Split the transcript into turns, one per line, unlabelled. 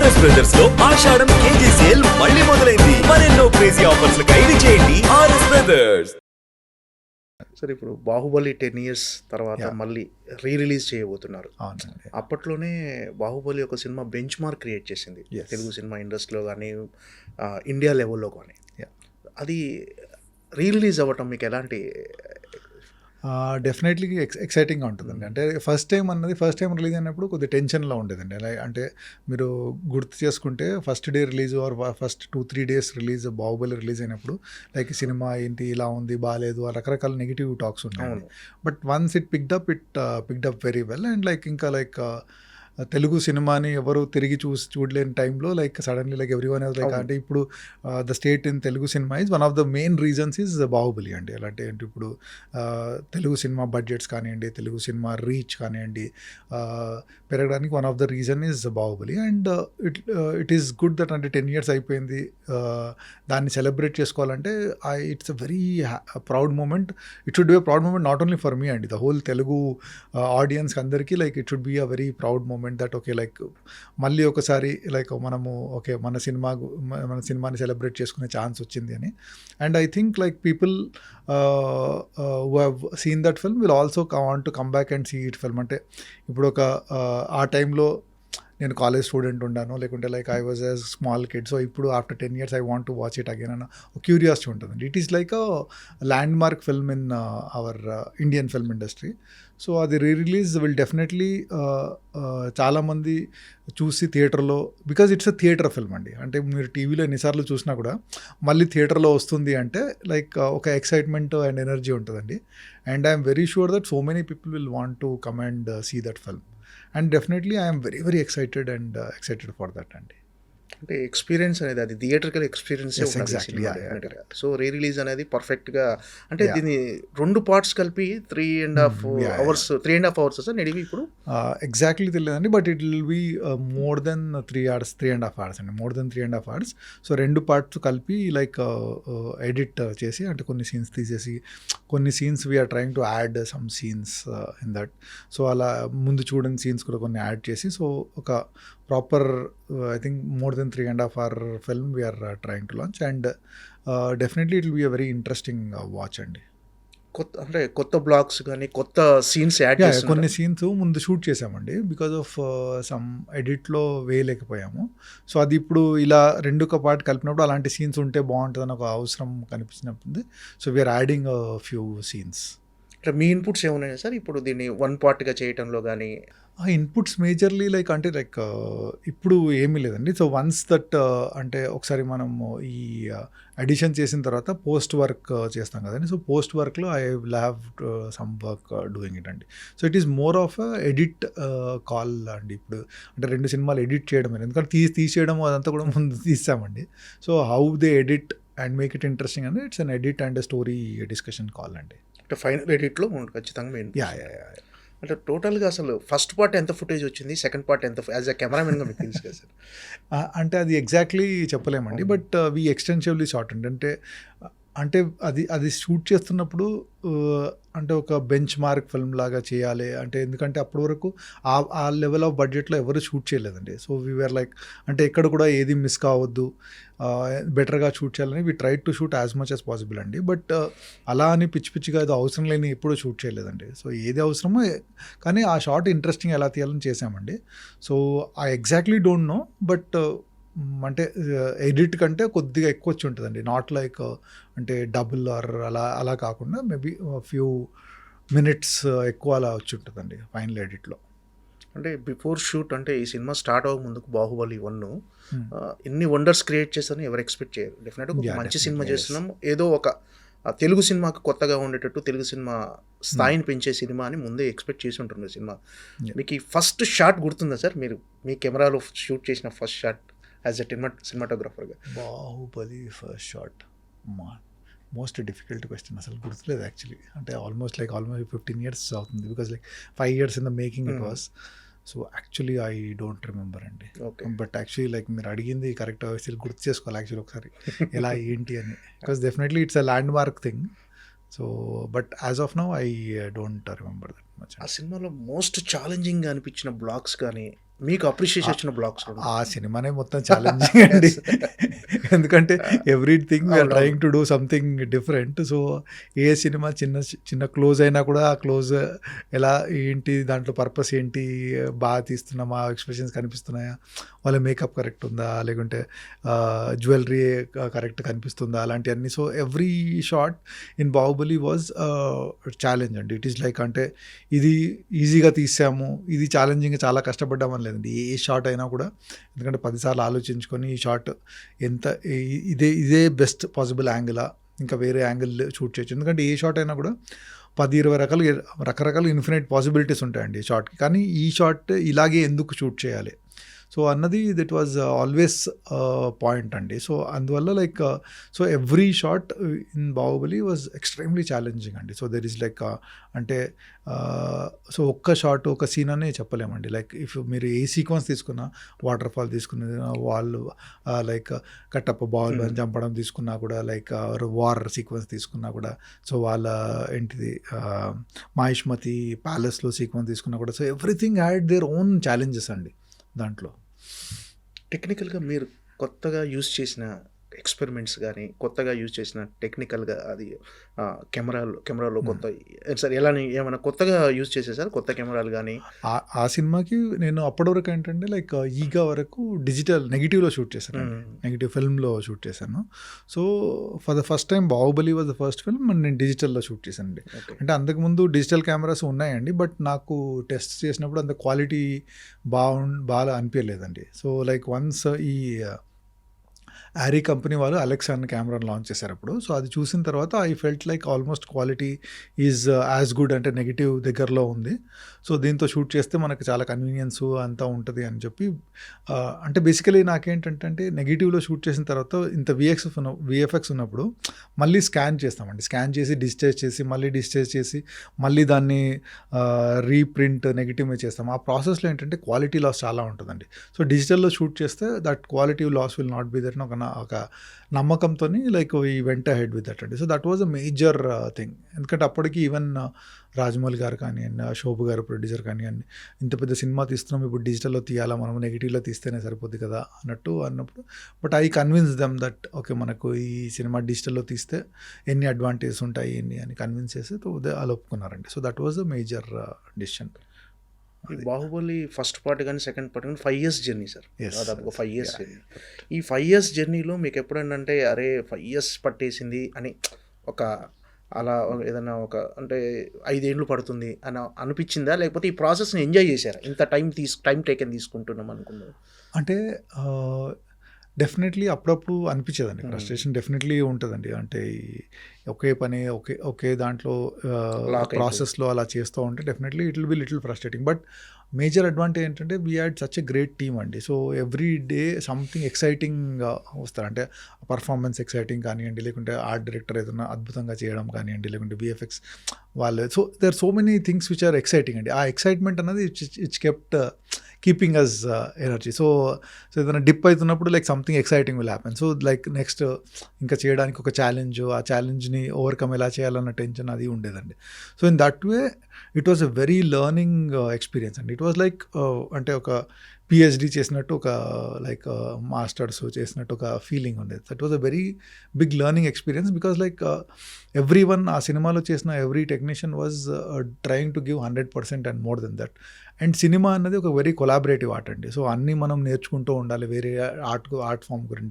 RS brothers లో ఆషాఢం KG sale మళ్ళీ మొదలైంది. మరెన్నో క్రేజీ ఆఫర్స్ ఖైదీ చేయండి ఆర్ఎస్ బ్రదర్స్.
సరే, ఇప్పుడు బాహుబలి 10 years తర్వాత మళ్ళీ రిలీజ్ చేయబోతున్నారు.
అవునండి.
అప్పట్లోనే బాహుబలి ఒక సినిమా బెంచ్ మార్క్ క్రియేట్ చేసింది తెలుగు సినిమా ఇండస్ట్రీలో కానీ ఇండియా లెవెల్లో కానీ. అది రిలీజ్ అవ్వటం మీకు ఎలాంటి?
డెఫినెట్లీ ఎక్సైటింగ్గా ఉంటుందండి. అంటే ఫస్ట్ టైం రిలీజ్ అయినప్పుడు కొద్దిగా టెన్షన్లో ఉండేదండి. అలా అంటే మీరు గుర్తు చేసుకుంటే first day release are first 2-3 days release Baahubali release అయినప్పుడు లైక్ సినిమా ఏంటి ఇలా ఉంది బాగాలేదు రకరకాల నెగిటివ్ టాక్స్ ఉన్నాయి. But once it picked up very well and Telugu సినిమాని ఎవరు తిరిగి చూడలేని టైంలో సడన్లీ ఎవ్రీవన్ లైక్ అంటే ఇప్పుడు the state in Telugu cinema is one of the main reasons is Baahubali అండి. ఎలా అంటే ఇప్పుడు తెలుగు సినిమా బడ్జెట్స్ కానివ్వండి, తెలుగు సినిమా రీచ్ కానివ్వండి పెరగడానికి one of the reason is Baahubali. And it is good that అంటే 10 years అయిపోయింది, దాన్ని సెలబ్రేట్ చేసుకోవాలంటే it's a very proud moment. It should be a proud moment not only for me అండి, the whole Telugu audience అందరికీ it should be a very proud moment that okay మళ్ళీ ఒకసారి మనము okay మన సినిమాని సెలబ్రేట్ చేసుకునే ఛాన్స్ వచ్చింది అని. And I think people who have seen that film will also want to come back and see it film. అంటే ఇప్పుడు ఆ టైంలో నేను కాలేజ్ స్టూడెంట్ ఉన్నాను, లేకుంటే I was a small kid. So ఇప్పుడు after 10 years I want to watch it again అన్న curiosity ఉంటుందండి. It is like a landmark film in our Indian film industry. So అది రిలీజ్ విల్ డెఫినెట్లీ చాలామంది చూసి థియేటర్లో, because it's a theatre film అండి. అంటే మీరు టీవీలో ఎన్నిసార్లు చూసినా కూడా మళ్ళీ థియేటర్లో వస్తుంది అంటే ఒక ఎక్సైట్మెంట్ అండ్ ఎనర్జీ ఉంటుందండి. And I'm very sure that so many people will want to come and see that film. And definitely I'm very very excited for that అండి.
అంటే ఎక్స్పీరియన్స్ అనేది అది థియేటర్కల్ ఎక్స్పీరియన్స్. సో రిలీజ్ అనేది పర్ఫెక్ట్గా అంటే దీన్ని 2 parts కలిపి 3.5 hours సార్ నడివి ఇప్పుడు
ఎగ్జాక్ట్లీ తెలియదండి. But it will be more than 3.5 hours అండి, more than 3.5 hours. So 2 parts కలిపి ఎడిట్ చేసి అంటే కొన్ని సీన్స్ తీసేసి కొన్ని scenes we are trying to add some scenes in that. So అలా ముందు చూడని సీన్స్ కూడా కొన్ని యాడ్ చేసి సో ఒక proper I think more than 3.5 hour film we are trying to launch. And definitely it will be a very interesting watch అండి.
కొత్త blogs కానీ కొత్త సీన్స్ యాడ్ చేసి
కొన్ని సీన్స్ ముందు షూట్ చేసామండి, బికాజ్ ఆఫ్ సమ్ ఎడిట్లో వేయలేకపోయాము. సో అది ఇప్పుడు ఇలా 2 పార్ట్ కలిపినప్పుడు అలాంటి సీన్స్ ఉంటే బాగుంటుందని ఒక అవసరం కనిపించినప్పుడు so we are adding few scenes.
అంటే మీ ఇన్పుట్స్ ఏమున్నాయి సార్ ఇప్పుడు దీన్ని 1 partగా చేయటంలో కానీ?
ఆ ఇన్పుట్స్ మేజర్లీ ఇప్పుడు ఏమీ లేదండి. సో వన్స్ దట్ అంటే ఒకసారి మనము ఈ అడిషన్ చేసిన తర్వాత పోస్ట్ వర్క్ చేస్తాం కదండి. సో పోస్ట్ వర్క్లో I will have some work doing it అండి. So it is more of edit call అండి. ఇప్పుడు అంటే 2 సినిమాలు ఎడిట్ చేయడం, ఎందుకంటే తీసేయడం అదంతా కూడా ముందు తీసామండి. So how they edit and make it interesting అండి, it's an edit and story discussion call అండి.
అంటే ఫైనల్ ఎడిట్లో ఖచ్చితంగా మెయిన్. అంటే టోటల్గా అసలు ఫస్ట్ పార్ట్ ఎంత ఫుటేజ్ వచ్చింది, సెకండ్ పార్ట్ ఎంత యాజ్ అ కెమెరామెన్గా మీకు తెలుసు కదా సార్?
అంటే అది ఎగ్జాక్ట్లీ చెప్పలేమండి, బట్ వీ ఎక్స్టెన్సివ్లీ షార్ట్ అంటే అది షూట్ చేస్తున్నప్పుడు అంటే ఒక బెంచ్ మార్క్ ఫిల్మ్ లాగా చేయాలి అంటే, ఎందుకంటే అప్పటి వరకు ఆ లెవెల్ ఆఫ్ బడ్జెట్లో ఎవరు షూట్ చేయలేదండి. సో వీఆర్ అంటే ఎక్కడ కూడా ఏది మిస్ కావద్దు, బెటర్గా షూట్ చేయాలని we try to shoot as much as possible అండి. బట్ అలా అని పిచ్చిగా అది అవసరం లేని ఎప్పుడూ షూట్ చేయలేదండి. సో ఏది అవసరమో కానీ ఆ షార్ట్ ఇంట్రెస్టింగ్ ఎలా తీయాలని చేసామండి. So I exactly don't know, but అంటే ఎడిట్ కంటే కొద్దిగా ఎక్కువ వచ్చి ఉంటుందండి. నాట్ అంటే డబుల్ ఆర్ అలా కాకుండా మేబీ ఫ్యూ మినిట్స్ ఎక్కువ అలా వచ్చి ఉంటుందండి ఫైనల్ ఎడిట్లో.
అంటే బిఫోర్ షూట్ అంటే ఈ సినిమా స్టార్ట్ అవ్వక ముందుకు బాహుబలి 1 ఎన్ని వండర్స్ క్రియేట్ చేస్తారని ఎవరు ఎక్స్పెక్ట్ చేయరు. డెఫినెట్గా మంచి సినిమా చేస్తున్నాం, ఏదో ఒక తెలుగు సినిమాకి కొత్తగా ఉండేటట్టు తెలుగు సినిమా స్థాయిని పెంచే సినిమా అని ముందే ఎక్స్పెక్ట్ చేసి ఉంటుంది సినిమా. మీకు ఈ ఫస్ట్ షాట్ గుర్తుందా సార్, మీరు మీ కెమెరాలో షూట్ చేసిన ఫస్ట్ షాట్ యాజ్ ఎ సినిమాటోగ్రాఫర్గా?
Baahubali first shot most difficult question, అసలు గుర్తులేదు యాక్చువల్లీ. అంటే ఆల్మోస్ట్ 15 years అవుతుంది, because 5 years in the making it was. So actually I don't remember అండి. బట్ యాక్చువల్లీ మీరు అడిగింది కరెక్ట్, అసలు గుర్తు చేసుకోవాలి యాక్చువల్లీ ఒకసారి ఎలా ఏంటి అని, because definitely it's a land mark thing. So but as of now I don't remember that much.
ఆ సినిమాలో మోస్ట్ ఛాలెంజింగ్గా అనిపించిన బ్లాగ్స్ కానీ మీకు అప్రిషియేషన్ వచ్చిన బ్లాక్స్
ఆ సినిమానే మొత్తం ఛాలెంజింగ్ అండి. ఎందుకంటే everything we are trying to do something different. So ఏ సినిమా చిన్న చిన్న క్లోజ్ అయినా కూడా ఆ క్లోజ్ ఎలా ఏంటి, దాంట్లో పర్పస్ ఏంటి, బాగా తీస్తున్నామా, ఎక్స్ప్రెషన్స్ కనిపిస్తున్నాయా, వాళ్ళ మేకప్ కరెక్ట్ ఉందా, లేకుంటే జ్యువెలరీ కరెక్ట్ కనిపిస్తుందా, అలాంటివన్నీ. So every shot in Baahubali was challenge అండి. ఇట్ ఈస్ లైక్ అంటే ఇది ఈజీగా తీసాము, ఇది ఛాలెంజింగ్ చాలా కష్టపడ్డామని లేదండి. ఏ షాట్ అయినా కూడా, ఎందుకంటే 10 సార్లు ఆలోచించుకొని ఈ షాట్ ఎంత ఇదే బెస్ట్ పాసిబుల్ యాంగిలా, ఇంకా వేరే యాంగిల్ షూట్ చేయొచ్చు. ఎందుకంటే ఏ షాట్ అయినా కూడా 10-20 రకరకాల ఇన్ఫినైట్ పాసిబిలిటీస్ ఉంటాయండి ఈ షాట్కి. కానీ ఈ షాట్ ఇలాగే ఎందుకు షూట్ చేయాలి సో అన్నది దట్ వాజ్ ఆల్వేస్ పాయింట్ అండి. సో అందువల్ల like so every shot in Baahubali was extremely challenging అండి. సో దెర్ ఈస్ లైక్ అంటే సో ఒక్క షాట్ ఒక సీన్ అనే చెప్పలేమండి. లైక్ ఇఫ్ మీరు ఏ సీక్వెన్స్ తీసుకున్నా, వాటర్ ఫాల్ తీసుకున్న వాళ్ళు లైక్ కట్టప్ప బాల్ చంపడం తీసుకున్నా కూడా, లైక్ వార్ సీక్వెన్స్ తీసుకున్నా కూడా, సో వాళ్ళ ఏంటిది మాహిష్మతి ప్యాలెస్లో సీక్వెన్స్ తీసుకున్నా కూడా, so everything had their own challenges అండి దాంట్లో.
టెక్నికల్గా మీరు కొత్తగా యూజ్ చేసిన ఎక్స్పెరిమెంట్స్ కానీ, కొత్తగా యూజ్ చేసిన టెక్నికల్గా అది కెమెరాలో కొత్త సార్ ఎలా ఏమైనా కొత్తగా యూజ్ చేసేసారు కొత్త కెమెరాలు కానీ?
ఆ సినిమాకి నేను అప్పటి వరకు ఏంటంటే లైక్ ఈగా వరకు డిజిటల్ నెగిటివ్లో షూట్ చేశాను, నెగిటివ్ ఫిల్మ్లో షూట్ చేశాను. So for the first time Baahubali was the first film నేను డిజిటల్లో షూట్ చేశానండి. అంటే అంతకుముందు డిజిటల్ కెమెరాస్ ఉన్నాయండి, బట్ నాకు టెస్ట్ చేసినప్పుడు అంత క్వాలిటీ బాగా అనిపించలేదండి. సో లైక్ వన్స్ ఈ ఆరీ కంపెనీ వాళ్ళు అలెక్సా అన్న కెమెరాను లాంచ్ చేశారు అప్పుడు. సో అది చూసిన తర్వాత I felt like almost quality is as good, అంటే నెగిటివ్ దగ్గరలో ఉంది. సో దీంతో షూట్ చేస్తే మనకు చాలా కన్వీనియన్స్ అంతా ఉంటుంది అని చెప్పి, అంటే బేసికలీ నాకేంటంటే నెగిటివ్లో షూట్ చేసిన తర్వాత ఇంత విఎఫ్ఎక్స్ ఉన్నప్పుడు మళ్ళీ స్కాన్ చేస్తామండి. స్కాన్ చేసి డిజిటైజ్ చేసి మళ్ళీ డిజిటైజ్ చేసి మళ్ళీ దాన్ని రీప్రింట్ నెగిటివ్ మీద చేస్తాం. ఆ ప్రాసెస్లో ఏంటంటే క్వాలిటీ లాస్ చాలా ఉంటుందండి. సో డిజిటల్లో షూట్ చేస్తే that quality loss will not be there ఒక నమ్మకంతో like we went ahead with that అండి. So that was a major thing. ఎందుకంటే అప్పటికి ఈవెన్ రాజమౌళి గారు కానివ్వండి, శోభు గారు ప్రొడ్యూసర్ కానివ్వండి, ఇంత పెద్ద సినిమా తీస్తున్నాం, ఇప్పుడు డిజిటల్లో తీయాలా, మనం నెగిటివ్లో తీస్తేనే సరిపోద్ది కదా అన్నప్పుడు, but I convince them that okay మనకు ఈ సినిమా డిజిటల్లో తీస్తే ఎన్ని అడ్వాంటేజెస్ ఉంటాయి ఎన్ని అని కన్విన్స్ చేసి వాళ్ళు ఒప్పుకున్నారండి. So that was a major decision.
ఈ బాహుబలి ఫస్ట్ పార్ట్ కానీ సెకండ్ పార్ట్ కానీ 5 years జర్నీ సార్, దాదాపు 5 years జర్నీ. ఈ 5 years జర్నీలో మీకు ఎప్పుడైనా అరే 5 years పట్టేసింది అని ఒక అలా ఏదైనా ఒక అంటే 5 ఏళ్ళు పడుతుంది అని అనిపించిందా, లేకపోతే ఈ ప్రాసెస్ని ఎంజాయ్ చేశారా? ఇంత టైం టేకెన్ తీసుకుంటున్నాం అనుకున్నాను.
అంటే డెఫినెట్లీ అప్పుడప్పుడు అనిపించేదండి, ఫ్రస్ట్రేషన్ డెఫినెట్లీ ఉంటుందండి. అంటే ఒకే పని ఒకే దాంట్లో ప్రాసెస్లో అలా చేస్తూ ఉంటే definitely it will be little frustrating. But major advantage ఏంటంటే we had such a great team అండి. So every day something exciting వస్తారు. అంటే పర్ఫార్మెన్స్ ఎక్సైటింగ్ కానివ్వండి, లేకుంటే ఆర్ట్ డైరెక్టర్ ఏదైనా అద్భుతంగా చేయడం కానివ్వండి, లేకుంటే విఎఫ్ఎక్స్ వాళ్ళు. So there are so many things which are exciting అండి. ఆ ఎక్సైట్మెంట్ అన్నది it's kept keeping us energy. So ఏదైనా డిప్ అవుతున్నప్పుడు like something exciting will happen. So like next ఇంకా చేయడానికి ఒక ఛాలెంజ్, ఆ ఛాలెంజ్ని ఓవర్కమ్ ఎలా చేయాలన్న టెన్షన్ అది ఉండేదండి. So in that way it was a very learning experience అండి. ఇట్ వాజ్ లైక్ అంటే ఒక పిహెచ్డి చేసినట్టు, ఒక లైక్ మాస్టర్స్ చేసినట్టు ఒక ఫీలింగ్ ఉండేది. That was a very big learning experience because like every one ఆ సినిమాలో చేసిన every technician was trying to give 100% and more than that. And cinema అన్నది ఒక వెరీ కొలాబరేటివ్ ఆర్ట్ అండి. సో అన్నీ మనం నేర్చుకుంటూ ఉండాలి వేరే ఆర్ట్ ఫామ్ గురించి